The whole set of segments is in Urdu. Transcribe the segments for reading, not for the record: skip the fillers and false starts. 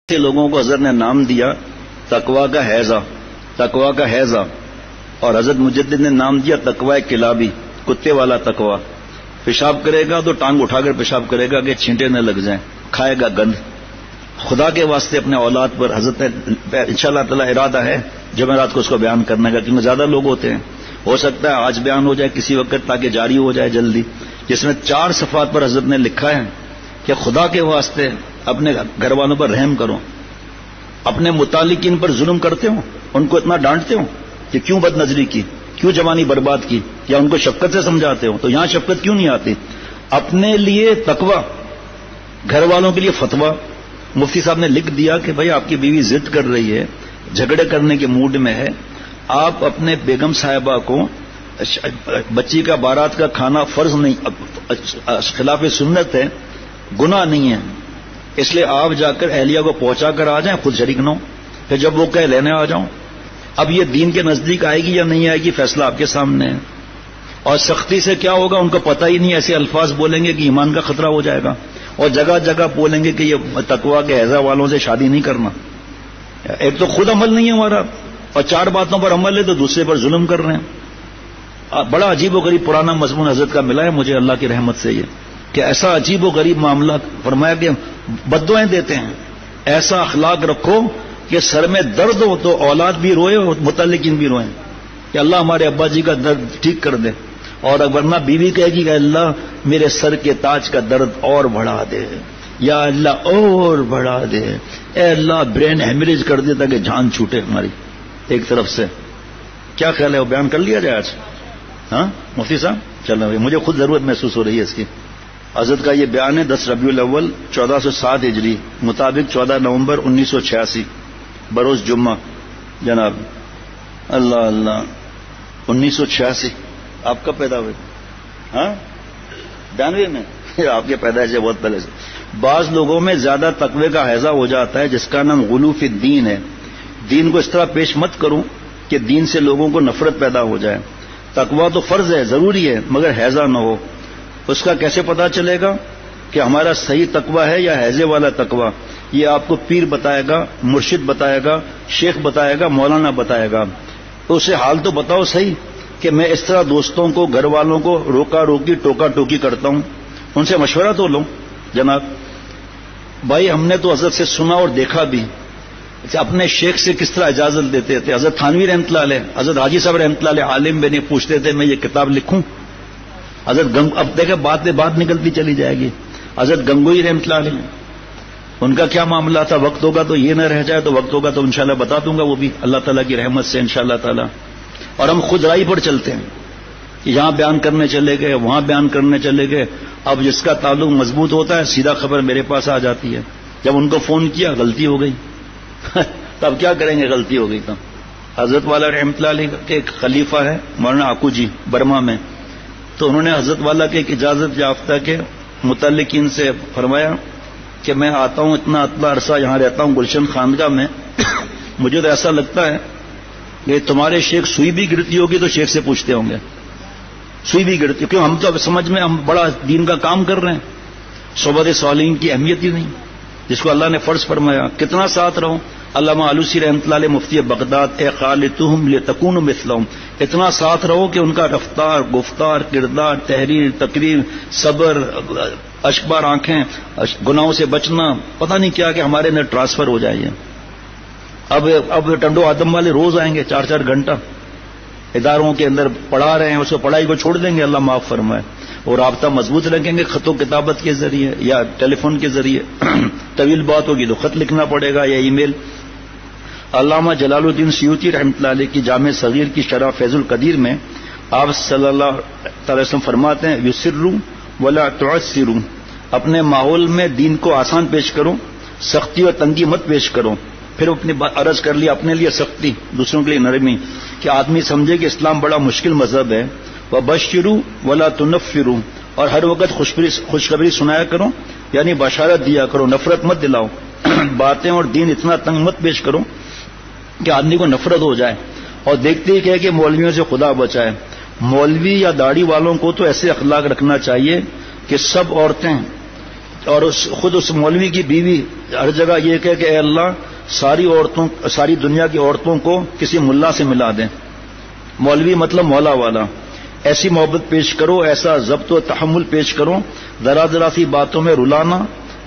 لوگوں کو حضرت نے نام دیا تقویٰ کا حیضہ، تقویٰ کا حیضہ، اور حضرت مجدد نے نام دیا تقویٰ کلابی، کتے والا تقویٰ۔ پیشاب کرے گا تو ٹانگ اٹھا کر پیشاب کرے گا کہ چھینٹے نہ لگ جائیں، کھائے گا گند۔ خدا کے واسطے اپنے اولاد پر حضرت نے انشاءاللہ تعالی ارادہ ہے جمعرات کو اس کو بیان کرنے کا، کیونکہ زیادہ لوگ ہوتے ہیں، ہو سکتا ہے آج بیان ہو جائے کسی وقت تاکہ جاری ہو جائے جلدی، جس میں 4 صفحات پر حضرت نے لکھا ہے کہ خدا کے واسطے اپنے گھر والوں پر رحم کرو، اپنے متعلقین پر ظلم کرتے ہو، ان کو اتنا ڈانٹتے ہو کہ کیوں بد نظری کی، کیوں جوانی برباد کی، یا ان کو شفقت سے سمجھاتے ہو، تو یہاں شفقت کیوں نہیں آتی؟ اپنے لیے تقویٰ، گھر والوں کے لیے فتویٰ۔ مفتی صاحب نے لکھ دیا کہ بھائی آپ کی بیوی ضد کر رہی ہے، جھگڑے کرنے کے موڈ میں ہے، آپ اپنے بیگم صاحبہ کو بچی کا بارات کا کھانا فرض نہیں، خلاف سنت ہے، گناہ نہیں ہے، اس لیے آپ جا کر اہلیہ کو پہنچا کر آ جائیں، خود شریک نہ ہو، پھر جب وہ کہے لینے آ جاؤں۔ اب یہ دین کے نزدیک آئے گی یا نہیں آئے گی فیصلہ آپ کے سامنے ہے۔ اور سختی سے کیا ہوگا ان کو پتہ ہی نہیں، ایسے الفاظ بولیں گے کہ ایمان کا خطرہ ہو جائے گا، اور جگہ جگہ بولیں گے کہ یہ تقویٰ کے حیضہ والوں سے شادی نہیں کرنا۔ ایک تو خود عمل نہیں ہے ہمارا، اور 4 باتوں پر عمل ہے تو دوسرے پر ظلم کر رہے ہیں۔ بڑا عجیب و غریب پرانا مضمون حضرت کا ملا ہے مجھے اللہ کی رحمت سے، یہ کہ ایسا عجیب و غریب معاملہ فرمایا کہ بددعائیں دیتے ہیں، ایسا اخلاق رکھو کہ سر میں درد ہو تو اولاد بھی روئے اور متعلقین بھی روئیں کہ اللہ ہمارے ابا جی کا درد ٹھیک کر دے، اور ورنہ بیوی کہے گی کہ اللہ میرے سر کے تاج کا درد اور بڑھا دے، یا اللہ اور بڑھا دے، اے اللہ برین ہیمریج کر دے تاکہ جان چھوٹے ہماری ایک طرف سے۔ کیا خیال ہے وہ بیان کر لیا جائے آج؟ ہاں مفتی صاحب چلو، مجھے خود ضرورت محسوس ہو رہی ہے اس کی۔ حضرت کا یہ بیان ہے 10 ربیع الاول 1407 ہجری مطابق 14 نومبر 1986 بروز جمعہ جناب۔ اللہ اللہ 1986 آپ کب پیدا ہوئے؟ ہاں 92 میں آپ کے پیدائش سے بہت پہلے سے۔ بعض لوگوں میں زیادہ تقوی کا حیضہ ہو جاتا ہے جس کا نام غلو فی الدین ہے۔ دین کو اس طرح پیش مت کروں کہ دین سے لوگوں کو نفرت پیدا ہو جائے۔ تقوی تو فرض ہے، ضروری ہے، مگر حیضہ نہ ہو۔ اس کا کیسے پتا چلے گا کہ ہمارا صحیح تقوی ہے یا حیضے والا تقوی؟ یہ آپ کو پیر بتائے گا، مرشد بتائے گا، شیخ بتائے گا، مولانا بتائے گا۔ تو اسے حال تو بتاؤ صحیح کہ میں اس طرح دوستوں کو، گھر والوں کو روکا روکی، ٹوکا ٹوکی کرتا ہوں، ان سے مشورہ تو لوں جناب۔ بھائی ہم نے تو حضرت سے سنا اور دیکھا بھی، اپنے شیخ سے کس طرح اجازت دیتے تھے۔ حضرت تھانوی رحمۃ اللہ علیہ، حضرت حاجی صاحب رحمۃ اللہ علیہ عالم بھی نہیں، پوچھتے تھے میں یہ کتاب لکھوں؟ حضرت اب دیکھیں بات نکلتی چلی جائے گی۔ حضرت گنگوئی رحمۃ اللہ علیہ، ان کا کیا معاملہ تھا؟ وقت ہوگا تو یہ نہ رہ جائے تو وقت ہوگا تو انشاءاللہ بتا دوں گا، وہ بھی اللہ تعالیٰ کی رحمت سے انشاءاللہ تعالیٰ۔ اور ہم خود رائی پر چلتے ہیں کہ یہاں بیان کرنے چلے گئے، وہاں بیان کرنے چلے گئے۔ اب جس کا تعلق مضبوط ہوتا ہے سیدھا خبر میرے پاس آ جاتی ہے، جب ان کو فون کیا غلطی ہو گئی تب کیا کریں گے؟ غلطی ہو گئی تو حضرت والا رحمۃ اللہ علیہ کے ایک خلیفہ ہے مولانا آکو جی برما میں، تو انہوں نے حضرت والا کے ایک اجازت یافتہ کے متعلقین سے فرمایا کہ میں آتا ہوں اتنا عرصہ یہاں رہتا ہوں گلشن خاندگاہ میں، مجھے تو ایسا لگتا ہے کہ تمہارے شیخ سوئی بھی گرتی ہوگی تو شیخ سے پوچھتے ہوں گے، سوئی بھی گرتی، کیوں ہم تو سمجھ میں ہم بڑا دین کا کام کر رہے ہیں، صحبت صالحین کی اہمیت ہی نہیں جس کو اللہ نے فرض فرمایا۔ کتنا ساتھ رہو؟ علامہ آلوسی رحمۃ اللہ علیہ مفتی بغداد، اے خالتہم لتکونوا مثلہم، اتنا ساتھ رہو کہ ان کا رفتار، گفتار، کردار، تحریر، تقریر، صبر، اشکبار آنکھیں، گناہوں سے بچنا، پتہ نہیں کیا کہ ہمارے اندر ٹرانسفر ہو جائے۔ اب ٹنڈو آدم والے روز آئیں گے 4 گھنٹہ اداروں کے اندر پڑھا رہے ہیں، اس کو پڑھائی کو چھوڑ دیں گے، اللہ معاف فرمائے، اور رابطہ مضبوط رکھیں گے خط و کتابت کے ذریعے یا ٹیلی فون کے ذریعے۔ طویل بات ہوگی تو خط لکھنا پڑے گا یا ای میل۔ علامہ جلال الدین سیوطی رحمۃ اللہ علیہ کی جامع صغیر کی شرح فیض القدیر میں آپ صلی اللہ تعالی وسلم فرماتے ہیں یسروا ولا تعسروا، اپنے ماحول میں دین کو آسان پیش کرو، سختی اور تنگی مت پیش کرو۔ پھر اپنی عرض کر لیا اپنے لیے سختی، دوسروں کے لیے نرمی، کہ آدمی سمجھے کہ اسلام بڑا مشکل مذہب ہے۔ وبشروا ولا تنفروا، اور ہر وقت خوشخبری سنایا کرو، یعنی بشارت دیا کرو، نفرت مت دلاؤ۔ باتیں اور دین اتنا تنگ مت پیش کرو کہ آدمی کو نفرت ہو جائے اور دیکھتے ہی کہے کہ مولویوں سے خدا بچائے۔ مولوی یا داڑھی والوں کو تو ایسے اخلاق رکھنا چاہیے کہ سب عورتیں اور خود اس مولوی کی بیوی ہر جگہ یہ کہ اے اللہ ساری دنیا کی عورتوں کو کسی ملا سے ملا دیں. مولوی مطلب مولا والا. ایسی محبت پیش کرو، ایسا ضبط و تحمل پیش کرو، ذرا ذرا سی باتوں میں رلانا،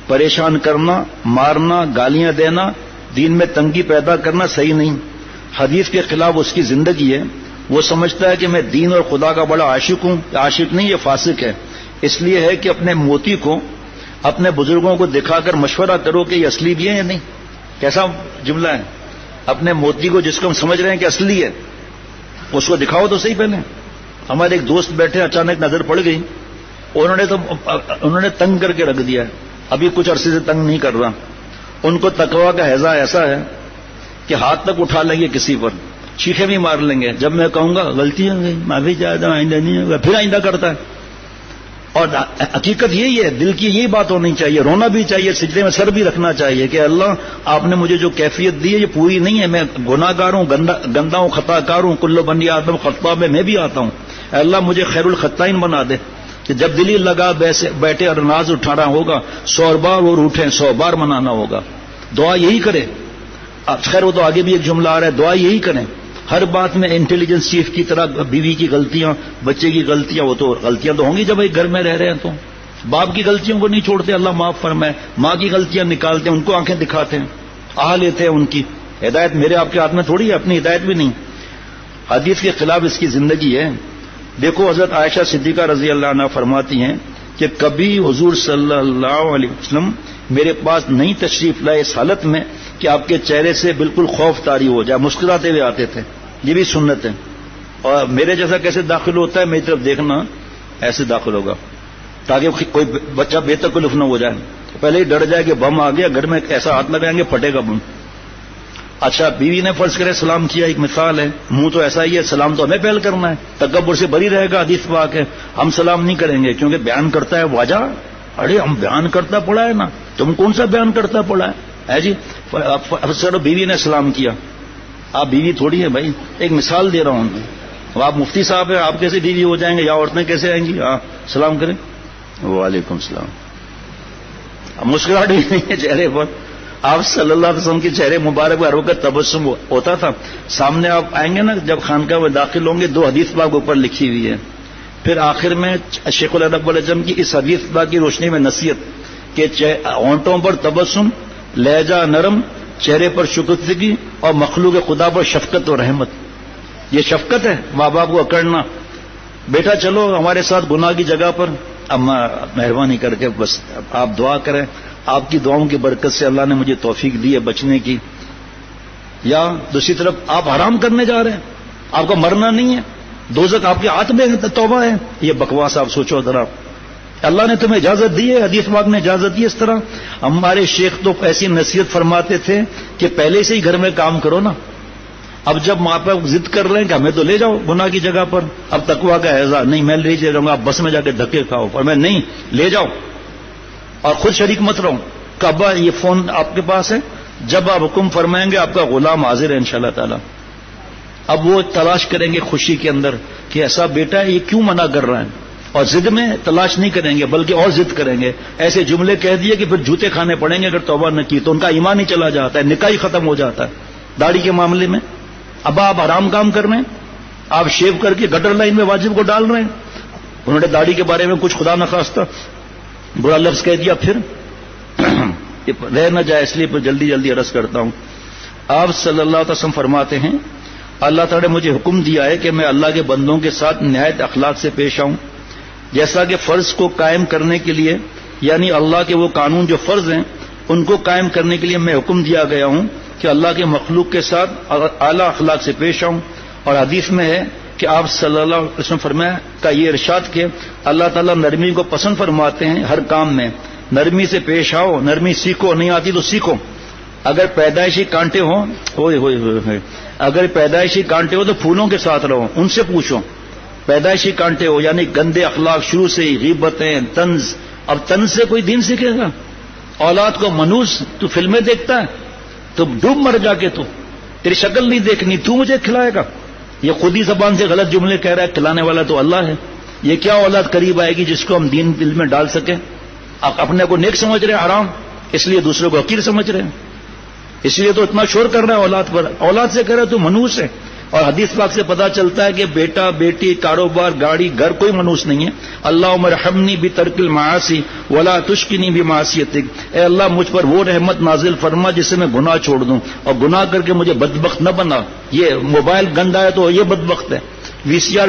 پریشان کرنا، مارنا، گالیاں دینا، دین میں تنگی پیدا کرنا صحیح نہیں. حدیث کے خلاف اس کی زندگی ہے. وہ سمجھتا ہے کہ میں دین اور خدا کا بڑا عاشق ہوں. عاشق نہیں، یہ فاسق ہے. اس لیے ہے کہ اپنے موتی کو اپنے بزرگوں کو دکھا کر مشورہ کرو کہ یہ اصلی بھی ہے یا نہیں. کیسا جملہ ہے؟ اپنے موتی کو جس کو ہم سمجھ رہے ہیں کہ اصلی ہے اس کو دکھاؤ تو صحیح پہلے. ہمارے ایک دوست بیٹھے، اچانک نظر پڑ گئی، انہوں نے تنگ کر کے رکھ دیا. ابھی کچھ عرصے سے تنگ نہیں کر رہا. ان کو تقویٰ کا ہیضہ ایسا ہے کہ ہاتھ تک اٹھا لیں گے کسی پر، چیخے بھی مار لیں گے. جب میں کہوں گا غلطی ہو گئی معافی چاہتا ہوں، آئندہ نہیں ہوگا، پھر آئندہ کرتا ہے. اور حقیقت یہی ہے، دل کی یہی بات ہونی چاہیے. رونا بھی چاہیے، سجدے میں سر بھی رکھنا چاہیے کہ اللہ آپ نے مجھے جو کیفیت دی ہے یہ پوری نہیں ہے. میں گناہ گار ہوں، گندا ہوں، خطا کار ہوں. کل بنی آدم خطا میں بھی آتا ہوں. اے اللہ مجھے خیر الخطائین بنا دے کہ جب دلی لگا بیٹھے اور ناز اٹھانا ہوگا 100 بار اور اٹھیں 100 بار منانا ہوگا. دعا یہی کرے. خیر وہ تو آگے بھی ایک جملہ آ رہا ہے، دعا یہی کریں. ہر بات میں انٹیلیجنس چیف کی طرح بیوی کی غلطیاں، بچے کی غلطیاں، وہ تو غلطیاں تو ہوں گی جب ایک گھر میں رہ رہے ہیں. تو باپ کی غلطیوں کو نہیں چھوڑتے، اللہ معاف فرمائے. ماں کی غلطیاں نکالتے ہیں، ان کو آنکھیں دکھاتے ہیں، آہ لیتے ہیں. ان کی ہدایت میرے آپ کے ہاتھ میں تھوڑی ہے، اپنی ہدایت بھی نہیں. حدیث کے خلاف اس کی زندگی ہے. دیکھو حضرت عائشہ صدیقہ رضی اللہ عنہا فرماتی ہیں کہ کبھی حضور صلی اللہ علیہ وسلم میرے پاس نہیں تشریف لائے اس حالت میں کہ آپ کے چہرے سے بالکل خوف طاری ہو جائے، مسکراتے ہوئے آتے تھے. یہ بھی سنت ہے. اور میرے جیسا کیسے داخل ہوتا ہے، میری طرف دیکھنا، ایسے داخل ہوگا تاکہ کوئی بچہ بے تکلف نہ ہو جائے. پہلے ہی ڈر جائے کہ بم آ گیا، گھر میں ایسا ہاتھ لگائیں گے پھٹے گا بم. اچھا بیوی نے فرض کرے سلام کیا، ایک مثال ہے، منہ تو ایسا ہی ہے، سلام تو ہمیں پہل کرنا ہے، تکبر سے بری رہے گا. حدیث پاک ہے ہم سلام نہیں کریں گے کیونکہ بیان کرتا ہے واجہ. ارے ہم بیان کرتا پڑا ہے نا، تم کون سا بیان کرتا پڑا ہے جی. افسر بیوی نے سلام کیا، آپ بیوی تھوڑی ہے بھائی، ایک مثال دے رہا ہوں. اب آپ مفتی صاحب ہیں، آپ کیسے بیوی ہو جائیں گے، یا عورتیں کیسے آئیں گی؟ ہاں سلام کریں. وعلیکم السلام. مسکراہٹ بھی نہیں ہے چہرے پر. آپ صلی اللہ علیہ وسلم کے چہرے مبارک پر ہر وقت تبسم ہوتا تھا. سامنے آپ آئیں گے نا جب خانقاہ میں داخل ہوں گے، 2 حدیث پاک اوپر لکھی ہوئی ہے. پھر آخر میں شیخ العرب العجم کی اس حدیث پاک کی روشنی میں نصیحت کہ ہونٹوں پر تبسم، لہجہ نرم، چہرے پر شکستگی اور مخلوق خدا پر شفقت و رحمت. یہ شفقت ہے ماں باپ کو اکڑنا. بیٹا چلو ہمارے ساتھ گناہ کی جگہ پر، اما مہربانی کر کے بس آپ دعا کریں، آپ کی دعاؤں کی برکت سے اللہ نے مجھے توفیق دی ہے بچنے کی. یا دوسری طرف آپ حرام کرنے جا رہے ہیں، آپ کا مرنا نہیں ہے، دوزخ آپ کے ہاتھ میں توبہ ہے. یہ بکواس آپ سوچو ذرا. اللہ نے تمہیں اجازت دی ہے، حدیث پاک نے اجازت دی. اس طرح ہمارے شیخ تو ایسی نصیحت فرماتے تھے کہ پہلے سے ہی گھر میں کام کرو نا. اب جب ماں باپ ضد کر رہے ہیں کہ ہمیں تو لے جاؤ گناہ کی جگہ پر، اب تقویٰ کا اعزاز نہیں، میں لے جاؤں گا، آپ بس میں جا کے دھکے کھاؤ، اور میں نہیں لے جاؤ اور خود شریک مت رہو. کہ ابا یہ فون آپ کے پاس ہے، جب آپ حکم فرمائیں گے آپ کا غلام حاضر ہے انشاءاللہ تعالی. اب وہ تلاش کریں گے خوشی کے اندر کہ ایسا بیٹا ہے یہ کیوں منع کر رہا ہے، اور ضد میں تلاش نہیں کریں گے بلکہ اور ضد کریں گے. ایسے جملے کہہ دیے کہ پھر جوتے کھانے پڑیں گے اگر توبہ نہ کی تو. ان کا ایمان ہی چلا جاتا ہے، نکاح ہی ختم ہو جاتا ہے. داڑھی کے معاملے میں اب آپ حرام کام کر رہے ہیں، آپ شیو کر کے گٹر لائن میں واجب کو ڈال رہے ہیں. انہوں نے داڑھی کے بارے میں کچھ خدا نخواستہ برا لفظ کہہ دیا، پھر رہ نہ جائے اس لیے پھر جلدی جلدی عرض کرتا ہوں. آپ صلی اللہ علیہ وسلم فرماتے ہیں اللہ تعالیٰ نے مجھے حکم دیا ہے کہ میں اللہ کے بندوں کے ساتھ نہایت اخلاق سے پیش آؤں. جیسا کہ فرض کو قائم کرنے کے لیے، یعنی اللہ کے وہ قانون جو فرض ہیں ان کو قائم کرنے کے لیے میں حکم دیا گیا ہوں کہ اللہ کے مخلوق کے ساتھ اعلیٰ اخلاق سے پیش آؤں. اور حدیث میں ہے کہ آپ صلی اللہ علیہ وسلم فرمایا کا یہ ارشاد کہ اللہ تعالیٰ نرمی کو پسند فرماتے ہیں ہر کام میں. نرمی سے پیش آؤ، نرمی سیکھو، نہیں آتی تو سیکھو. اگر پیدائشی کانٹے ہوں، اگر پیدائشی کانٹے ہو تو پھولوں کے ساتھ رہو، ان سے پوچھو. پیدائشی کانٹے ہو یعنی گندے اخلاق شروع سے ہی، غیبتیں، طنز. اب طنز سے کوئی دین سیکھے گا؟ اولاد کو منوس، تو فلمیں دیکھتا ہے تو ڈوب مر جا کے، تو تیری شکل نہیں دیکھنی، تو مجھے کھلائے گا. یہ خود ہی زبان سے غلط جملے کہہ رہا ہے، کھلانے والا تو اللہ ہے. یہ کیا اولاد قریب آئے گی جس کو ہم دین دل میں ڈال سکیں؟ آپ اپنے کو نیک سمجھ رہے ہیں، حرام. اس لیے دوسروں کو حقیر سمجھ رہے ہیں، اس لیے تو اتنا شور کر رہے ہیں اولاد پر. اولاد سے کہہ رہے تو منوس ہے. اور حدیث پاک سے پتا چلتا ہے کہ بیٹا بیٹی کاروبار گاڑی گھر کوئی منوس نہیں ہے. اللہم ارحمنی بترک المعاصی ولا تشقنی بمعصیتک، اے اللہ مجھ پر وہ رحمت نازل فرما جس سے میں گناہ چھوڑ دوں، اور گناہ کر کے مجھے بدبخت نہ بنا. یہ موبائل گندا ہے تو یہ بدبخت ہے. VCR